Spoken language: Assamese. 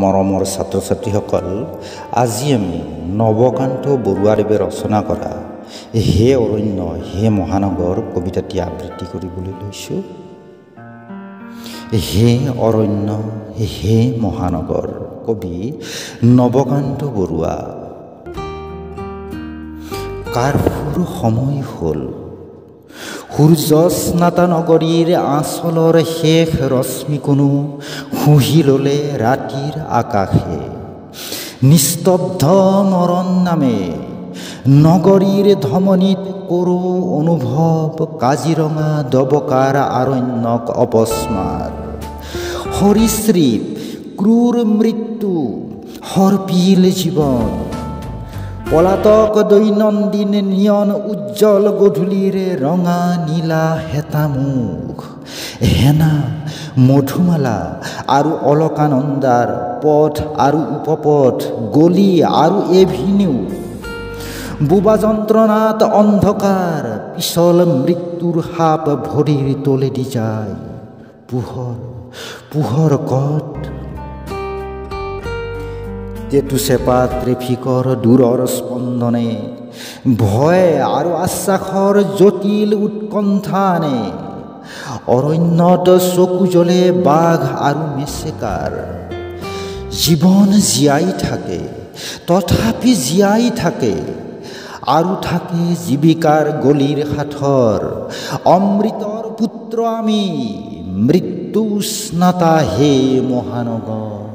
মৰমৰ ছাত্ৰ ছাত্ৰীসকল, আজি আমি নৱকান্ত বৰুৱাদেৱে ৰচনা কৰা হে অৰণ্য হে মহানগৰ কবিতাটি আবৃত্তি কৰিবলৈ লৈছোঁ। হে অৰণ্য হে মহানগৰ, কবি নৱকান্ত বৰুৱা। কাৰ্ফুৰ সময় হ'ল, সূৰ্য স্নাতা নগৰীৰ আঁচলৰ শেষ ৰশ্মিকণো শুহি ল'লে ৰাতিৰ আকাশে। নিস্তব্ধ মৰণ নামে নগৰীৰ ধমনীত কৰোঁ অনুভৱ কাজিৰঙা দবকাৰ আৰণ্যক অপস্মাৰ। সৰীসৃপ ক্ৰূৰ মৃত্যু সৰ্পিল জীৱন, পলাতক দৈনন্দিন নিয়ন উজ্জ্বল গধূলিৰ ৰঙা নীলা হেতামুখ, হেনা মধুমালা আৰু অলকানন্দাৰ পথ আৰু উপপথ, গলি আৰু এভিনিউ, বোবা যন্ত্ৰণাত অন্ধকাৰ, পিছল মৃত্যুৰ সাপ ভৰিৰ তলেদি যায়। পোহৰ পোহৰ কত, টেটুচেপা ট্ৰেফিকৰ দূৰৰ স্পন্দনে ভয় আৰু আশ্বাসৰ জটিল উৎকণ্ঠা আনে। অৰণ্যত চকু জ্বলে বাঘ আৰু মেচেকাৰ। জীৱন জীয়াই থাকে, তথাপি জীয়াই থাকে, আৰু থাকে জীৱিকাৰ গলিৰ সাঁথৰ। অমৃতৰ পুত্ৰ আমি, মৃত্যু স্নাতা হে মহানগৰ।